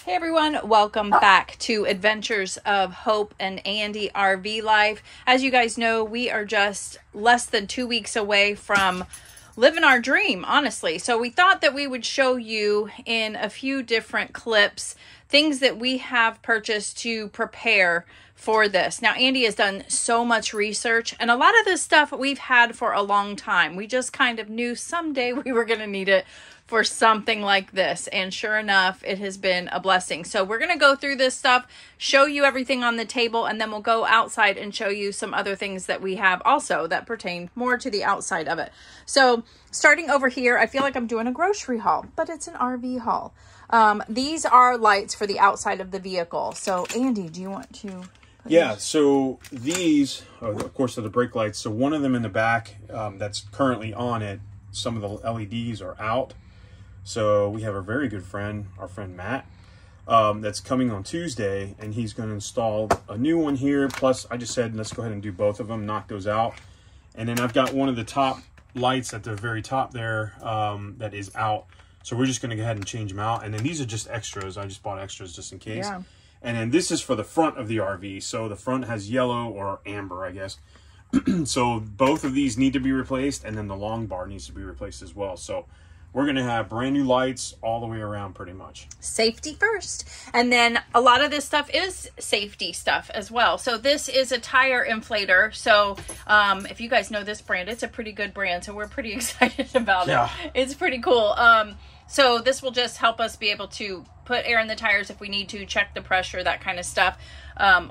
Hey everyone, welcome back to Adventures of Hope and Andy RV Life. As you guys know, we are just less than 2 weeks away from living our dream, honestly. So we thought that we would show you in a few different clips things that we have purchased to prepare for this. Now, Andy has done so much research, and a lot of this stuff we've had for a long time. We just kind of knew someday we were going to need it for something like this, and sure enough, it has been a blessing. So we're going to go through this stuff, show you everything on the table, and then we'll go outside and show you some other things that we have also that pertain more to the outside of it. So starting over here, I feel like I'm doing a grocery haul, but it's an RV haul. These are lights for the outside of the vehicle. So Andy, do you want to? Yeah, so these, of course, are the brake lights. So one of them in the back that's currently on it, some of the LEDs are out. So we have a very good friend, our friend Matt, that's coming on Tuesday, and he's going to install a new one here. Plus, I just said, let's go ahead and do both of them, knock those out. And then I've got one of the top lights at the very top there that is out. So we're just going to go ahead and change them out. And then these are just extras. I just bought extras just in case. Yeah. And then this is for the front of the RV. So the front has yellow or amber, I guess. So both of these need to be replaced, and then the long bar needs to be replaced as well. So we're going to have brand new lights all the way around pretty much. Safety first. And then a lot of this stuff is safety stuff as well. So this is a tire inflator. So if you guys know this brand, it's a pretty good brand. So we're pretty excited about it. It's pretty cool. So this will just help us be able to put air in the tires if we need to, check the pressure, that kind of stuff.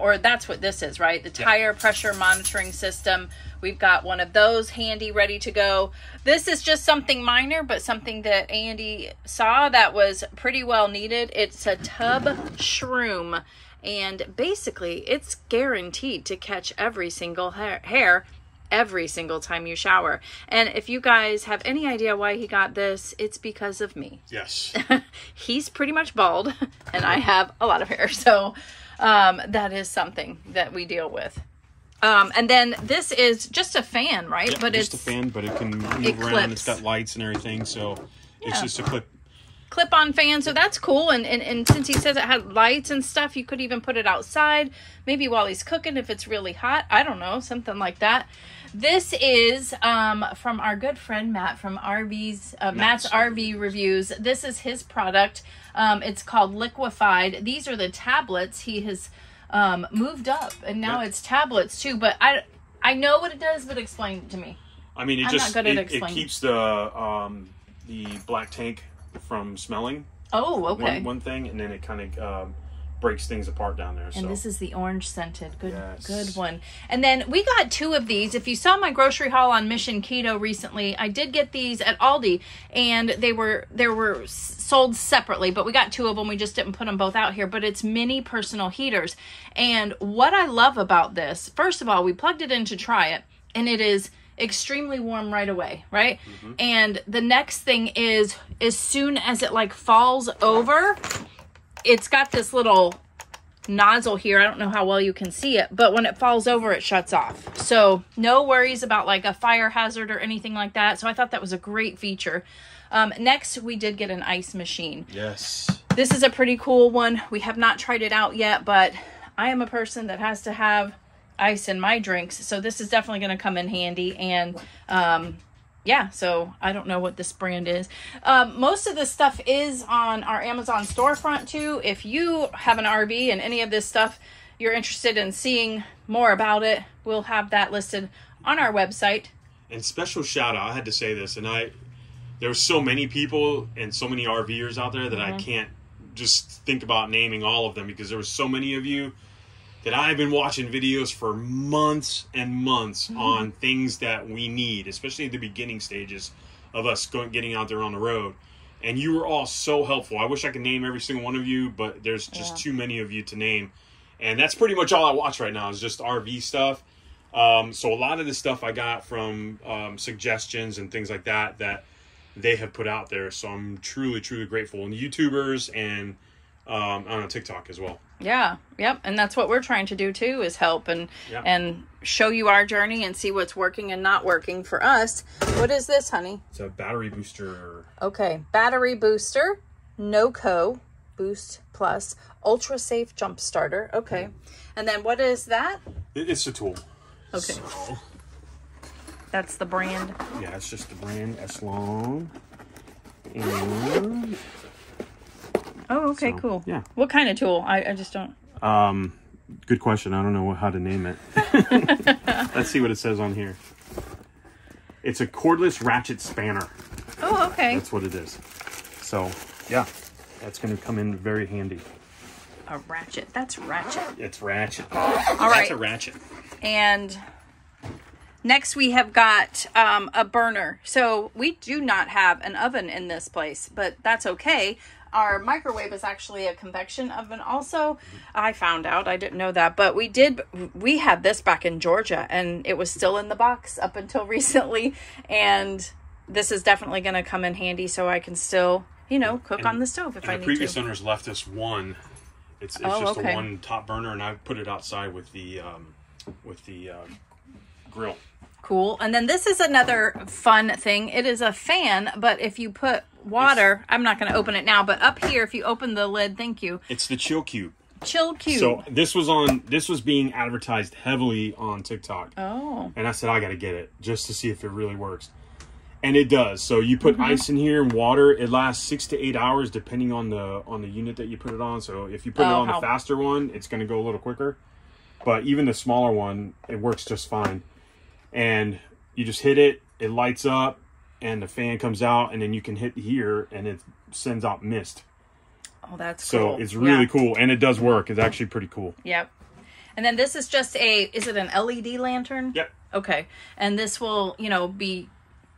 Or that's what this is, right? The tire pressure monitoring system. We've got one of those handy, ready to go. This is just something minor, but something that Andy saw that was pretty well needed. It's a tub shroom. And basically, it's guaranteed to catch every single hair every single time you shower. And if you guys have any idea why he got this, it's because of me. Yes. He's pretty much bald, and I have a lot of hair. So that is something that we deal with. And then this is just a fan, right? Yeah, but just a fan, but it can move around. It's got lights and everything, so it's just a clip-on fan. So that's cool. And since he says it had lights and stuff, you could even put it outside, maybe while he's cooking if it's really hot. I don't know, something like that. This is from our good friend Matt from Matt's RV Reviews. This is his product. It's called Liquefied. These are the tablets. He has moved up, and now it's tablets too. But I know what it does, but explain it to me. I mean, it keeps the black tank from smelling. Oh, okay. One thing, and then it kind of breaks things apart down there. And this is the orange scented. Good one. And then we got two of these. If you saw my grocery haul on Mission Keto recently, I did get these at Aldi, and they were sold separately, but we got two of them. We just didn't put them both out here, but it's mini personal heaters. And what I love about this, first of all, we plugged it in to try it, and it is extremely warm right away, right? Mm-hmm. And the next thing is, as soon as it like falls over, it's got this little nozzle here. I don't know how well you can see it, but when it falls over, it shuts off. So no worries about like a fire hazard or anything like that. So I thought that was a great feature. Next, we did get an ice machine. Yes. This is a pretty cool one. We have not tried it out yet, but I am a person that has to have ice in my drinks. So this is definitely going to come in handy. And yeah, so I don't know what this brand is. Most of this stuff is on our Amazon storefront too. If you have an RV and any of this stuff, you're interested in seeing more about it, we'll have that listed on our website. And special shout out, I had to say this, and there were so many people and so many RVers out there that I can't just think about naming all of them, because there were so many of you that I've been watching videos for months and months on things that we need, especially at the beginning stages of us getting out there on the road. And you were all so helpful. I wish I could name every single one of you, but there's just too many of you to name. And that's pretty much all I watch right now is just RV stuff. So a lot of the stuff I got from suggestions and things like that they have put out there. So I'm truly, truly grateful. And YouTubers and on TikTok as well. Yeah. Yep. And that's what we're trying to do too, is help and show you our journey and see what's working and not working for us. What is this, honey? It's a battery booster. Okay. Battery booster, NOCO. Boost Plus Ultra Safe Jump Starter. Okay. And then what is that? It's a tool. Okay. So, that's the brand. Yeah, it's just the brand S-Long. And... Oh, okay, so, cool. Yeah. What kind of tool? I just don't... Good question. I don't know how to name it. Let's see what it says on here. It's a cordless ratchet spanner. Oh, okay. That's what it is. So, yeah, that's going to come in very handy. A ratchet. That's ratchet. It's ratchet. All That's right. a ratchet. And next we have got a burner. So we do not have an oven in this place, but that's okay. Our microwave is actually a convection oven also. I found out, I didn't know that, but we had this back in Georgia and it was still in the box up until recently. And this is definitely going to come in handy so I can still, you know, cook on the stove if I need to. The previous owners left us one. It's just a one top burner, and I put it outside with the grill. Cool. And then this is another fun thing. It is a fan, but if you put water, I'm not going to open it now, but up here, if you open the lid, thank you. It's the Chill Cube. Chill Cube. So this was being advertised heavily on TikTok. Oh. And I said, I got to get it just to see if it really works. And it does. So you put ice in here and water. It lasts 6 to 8 hours depending on the unit that you put it on. So if you put it on the faster one, it's going to go a little quicker. But even the smaller one, it works just fine. And you just hit it, it lights up, and the fan comes out, and then you can hit here, and it sends out mist. Oh, that's cool. So it's really cool, and it does work. It's actually pretty cool. Yep. And then this is just is it an LED lantern? Yep. Okay. And this will, you know, be,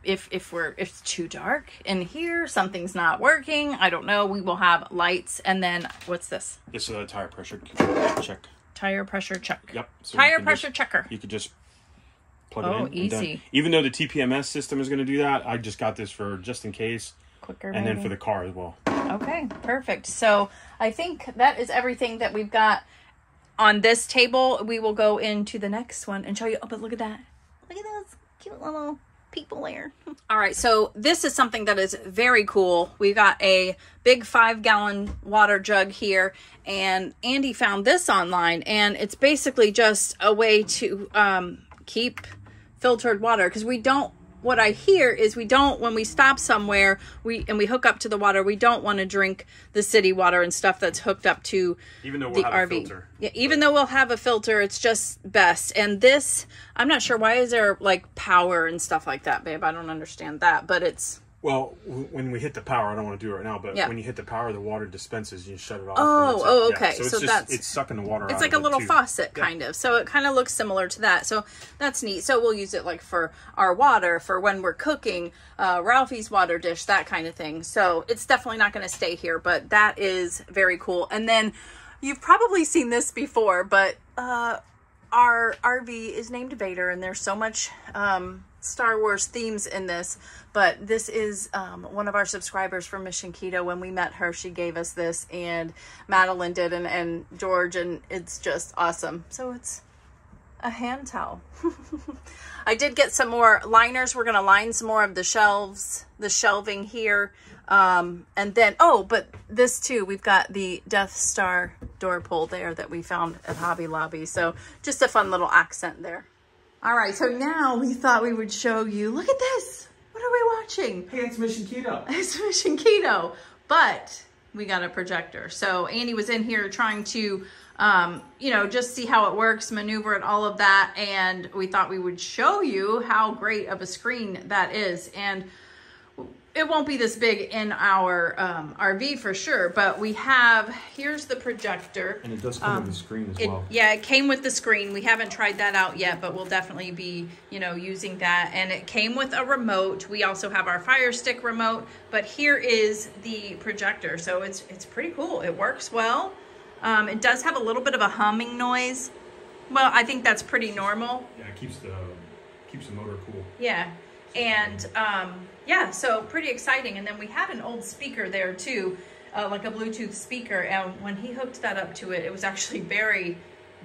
if it's too dark in here, something's not working, I don't know, we will have lights. And then, what's this? It's a tire pressure check. Tire pressure check. Yep. So tire pressure checker. You could just plug it in. Oh, easy. Even though the TPMS system is going to do that, I just got this for just in case. Quicker, and maybe. then for the car as well. Okay, perfect. So I think that is everything that we've got on this table. We will go into the next one and show you. Oh, but look at that. Look at those cute little people there. All right, so this is something that is very cool. We got a big 5-gallon water jug here, and Andy found this online, and it's basically just a way to keep filtered water, because what I hear is when we stop somewhere we hook up to the water, we don't want to drink the city water and stuff that's hooked up to even though we'll have a filter. Yeah, even though we'll have a filter, it's just best. And this, I'm not sure, why is there like power and stuff like that, babe? I don't understand that, but it's... Well, when we hit the power, I don't want to do it right now, but yeah. when you hit the power, the water dispenses, you shut it off. Oh, okay. Yeah. So it's sucking the water out. It's like a little faucet, kind of. So it kind of looks similar to that. So that's neat. So we'll use it like for our water, for when we're cooking, Ralphie's water dish, that kind of thing. So it's definitely not going to stay here, but that is very cool. And then you've probably seen this before, but our RV is named Vader, and there's so much Star Wars themes in this, but this is one of our subscribers from Mission Keto. When we met her, she gave us this, and Madeline did, and George, and it's just awesome. So it's a hand towel. I did get some more liners. We're going to line some more of the shelving here. And then, but this too, we've got the Death Star door pull there that we found at Hobby Lobby. So just a fun little accent there. All right, so now we thought we would show you, look at this. What are we watching? Hey, it's Mission Keto. It's Mission Keto, but we got a projector. So Andy was in here trying to, just see how it works, maneuver it, all of that. And we thought we would show you how great of a screen that is. And it won't be this big in our RV for sure, but here's the projector. And it does come with the screen as well. Yeah, it came with the screen. We haven't tried that out yet, but we'll definitely be, using that. And it came with a remote. We also have our Fire Stick remote, but here is the projector. So it's pretty cool. It works well. It does have a little bit of a humming noise. Well, I think that's pretty normal. Yeah, it keeps the motor cool. Yeah. And so pretty exciting. And then we had an old speaker there too, like a Bluetooth speaker. And when he hooked that up to it, it was actually very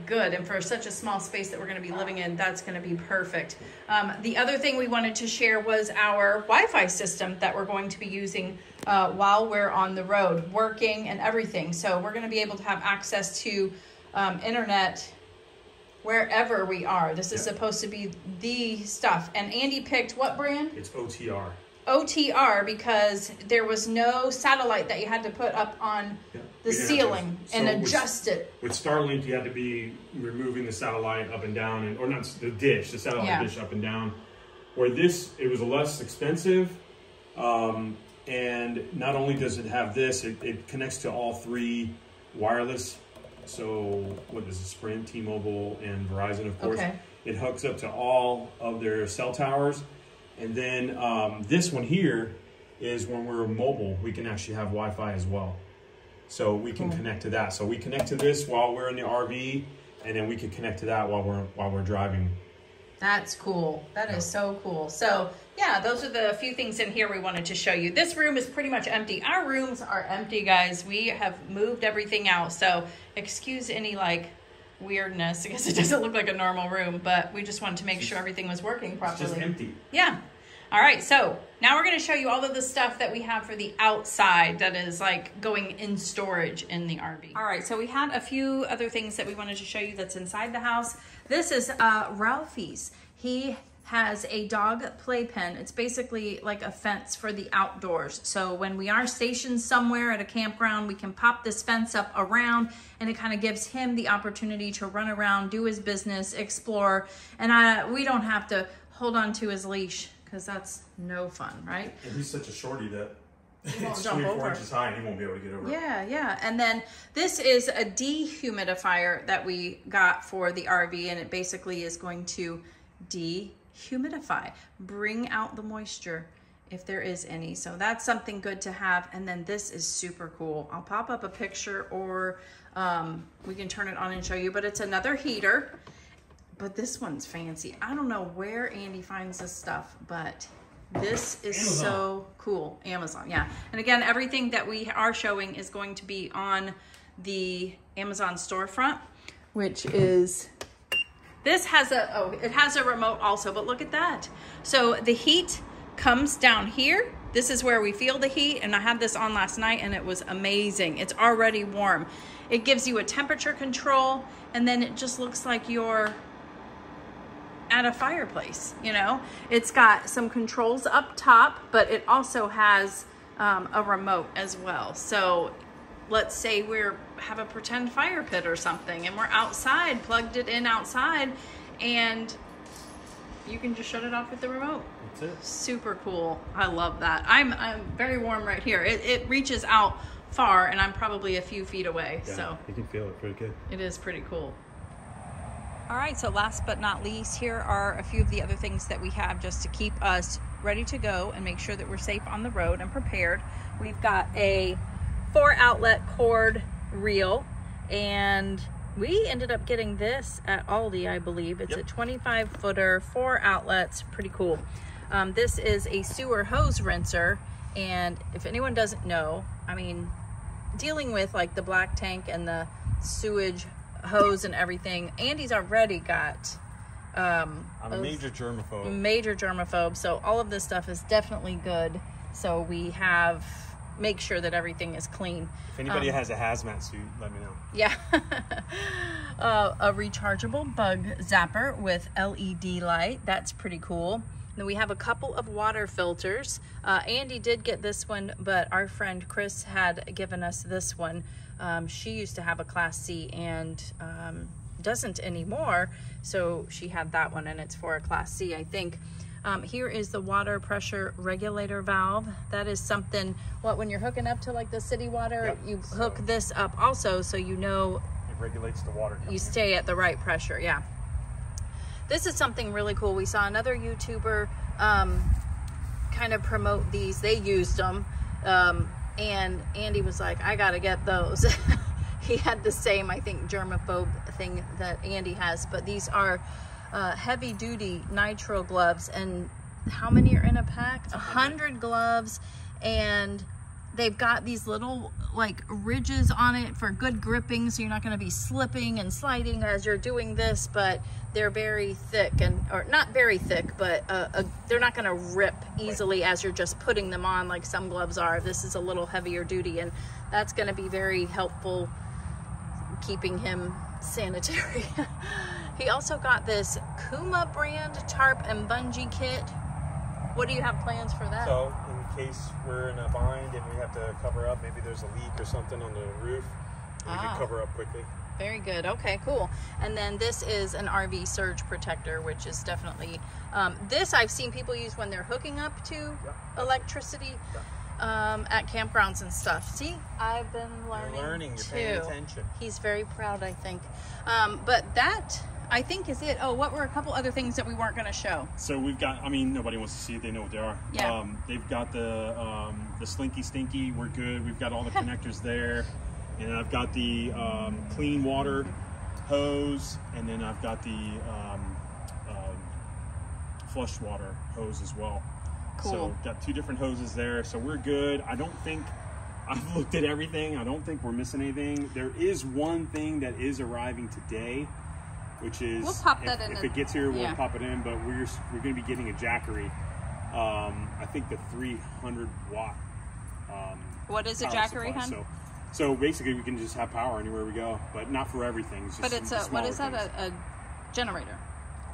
good. And for such a small space that we're going to be living in, that's going to be perfect. The other thing we wanted to share was our Wi-Fi system that we're going to be using while we're on the road, working and everything. So we're going to be able to have access to internet wherever we are. This is supposed to be the stuff. And Andy picked what brand? It's OTR. OTR, because there was no satellite that you had to put up on the ceiling and adjust it. With Starlink, you had to be removing the satellite up and down, or not the dish, the satellite dish up and down. Where this, it was less expensive, and not only does it have this, it connects to all 3 wireless. So what is it, Sprint, T-Mobile, and Verizon, of course. Okay. It hooks up to all of their cell towers. And then this one here is when we're mobile, we can actually have Wi-Fi as well. So we can connect to that. So we connect to this while we're in the RV, and then we can connect to that while we're driving. That's cool. That is so cool. So yeah, those are the few things in here we wanted to show you. This room is pretty much empty. Our rooms are empty, guys. We have moved everything out. So excuse any like weirdness because it doesn't look like a normal room, but we just wanted to make sure everything was working properly. It's just empty. Yeah. All right, so now we're going to show you all of the stuff that we have for the outside that is like going in storage in the RV. All right, so we had a few other things that we wanted to show you that's inside the house. This is Ralphie's. He has a dog playpen. It's basically like a fence for the outdoors. So when we are stationed somewhere at a campground, we can pop this fence up around, and it kind of gives him the opportunity to run around, do his business, explore, and we don't have to hold on to his leash because that's no fun, right? And he's such a shorty that won't it's jump 24 over. inches high and he won't be able to get over it. Yeah. And then this is a dehumidifier that we got for the RV, and it basically is going to dehumidify, bring out the moisture if there is any. So that's something good to have. And then this is super cool. I'll pop up a picture, or we can turn it on and show you, but it's another heater. But this one's fancy. I don't know where Andy finds this stuff, but this is Amazon. So cool. Amazon, yeah. And again, everything that we are showing is going to be on the Amazon storefront, which is, this has it has a remote also, but look at that. So the heat comes down here. This is where we feel the heat, and I had this on last night and it was amazing. It's already warm. It gives you a temperature control, and then it just looks like you're at a fireplace, you know. It's got some controls up top, but it also has a remote as well. So let's say have a pretend fire pit or something, and we're outside, plugged it in outside, and you can just shut it off with the remote. That's it. Super cool. I love that. I'm very warm right here. It reaches out far, and I'm probably a few feet away. Yeah, so you can feel it pretty good. It is pretty cool. All right, so last but not least, here are a few of the other things that we have just to keep us ready to go and make sure that we're safe on the road and prepared. We've got a 4-outlet cord reel, and we ended up getting this at Aldi, I believe. It's a 25-footer, 4 outlets, pretty cool. This is a sewer hose rinser, and if anyone doesn't know, I mean, dealing with like the black tank and the sewage hose and everything, Andy's already got I'm a major germaphobe, so all of this stuff is definitely good. So we make sure that everything is clean. If anybody has a hazmat suit, let me know. Yeah. A rechargeable bug zapper with LED light. That's pretty cool. Then we have a couple of water filters. Andy did get this one, but our friend Chris had given us this one. She used to have a Class C and doesn't anymore, so she had that one, and it's for a Class C, I think. Here is the water pressure regulator valve. That is something, when you're hooking up to like the city water, you hook this up also, so you know it regulates the water. You stay at the right pressure, yeah. This is something really cool. We saw another YouTuber kind of promote these. They used them, and Andy was like, I gotta get those. He had the same, I think, germaphobe thing that Andy has, but these are heavy duty nitrile gloves. And how many are in a pack? 100 gloves, and They've got these little like ridges on it for good gripping, so you're not going to be slipping and sliding as you're doing this, but they're very thick, or not very thick, but they're not going to rip easily as you're just putting them on like some gloves are. This is a little heavier duty, and that's going to be very helpful keeping him sanitary. He also got this Kuma brand tarp and bungee kit. What do you have plans for that? So in case we're in a bind and we have to cover up, maybe there's a leak or something on the roof, we can cover up quickly. Very good. Okay, cool. And then this is an RV surge protector, which is definitely, this I've seen people use when they're hooking up to electricity at campgrounds and stuff. See, I've been learning. You're learning, you're too. paying attention. He's very proud, I think. But that, I think, is it. Oh, what were a couple other things that we weren't going to show? So we've got, I mean, nobody wants to see it. They know what they are. Yeah. They've got the Slinky Stinky. We're good. We've got all the connectors there. And I've got the clean water hose. And then I've got the flush water hose as well. Cool. So got 2 different hoses there. So we're good. I don't think, I've looked at everything. I don't think we're missing anything. There is one thing that is arriving today, which is, we'll pop that in. If it gets here, we'll pop it in. But we're going to be getting a Jackery. I think the 300 watt. What is a Jackery, hun? So basically, we can just have power anywhere we go, but not for everything. It's just, but it's a, what is that? A generator?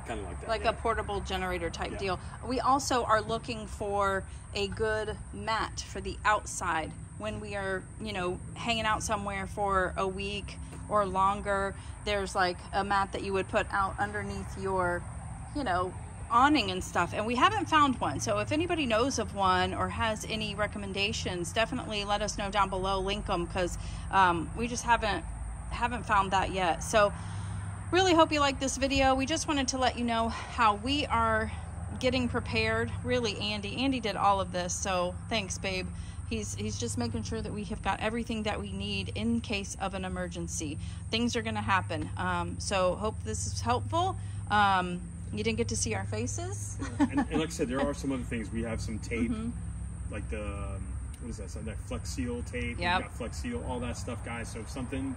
Kind of like that. Like a portable generator type deal. We also are looking for a good mat for the outside when we are, you know, hanging out somewhere for a week or longer. There's like a mat that you would put out underneath your, you know, awning and stuff, and we haven't found one. So if anybody knows of one or has any recommendations, definitely let us know down below. Link them, because we just haven't found that yet. So really hope you like this video. We just wanted to let you know how we are getting prepared. Really, Andy did all of this, so thanks, babe. He's just making sure that we have got everything that we need in case of an emergency. Things are going to happen. So hope this is helpful. You didn't get to see our faces. and like I said, there are some other things. We have some tape, like the, what is that? So that Flex Seal tape. Yep. We've got Flex Seal, all that stuff, guys. So if something,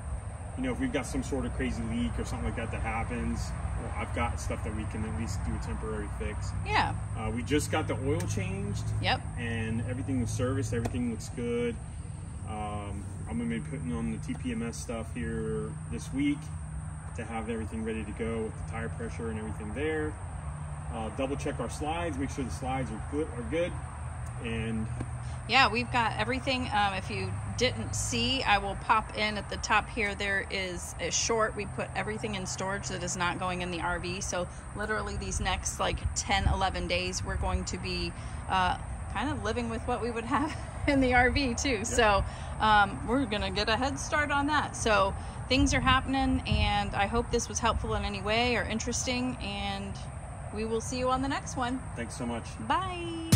you know, if we've got some sort of crazy leak or something like that happens, well, I've got stuff that we can at least do a temporary fix. Yeah. We just got the oil changed. Yep. And everything was serviced. Everything looks good. I'm going to be putting on the TPMS stuff here this week to have everything ready to go with the tire pressure and everything there. Double check our slides, make sure the slides are good. And yeah, we've got everything. If you didn't see, I will pop in at the top here. There is a short. We put everything in storage that is not going in the RV. So literally these next like 10, 11 days, we're going to be kind of living with what we would have in the RV too. Yep. So we're gonna get a head start on that. So things are happening, and I hope this was helpful in any way or interesting, and we will see you on the next one. Thanks so much. Bye.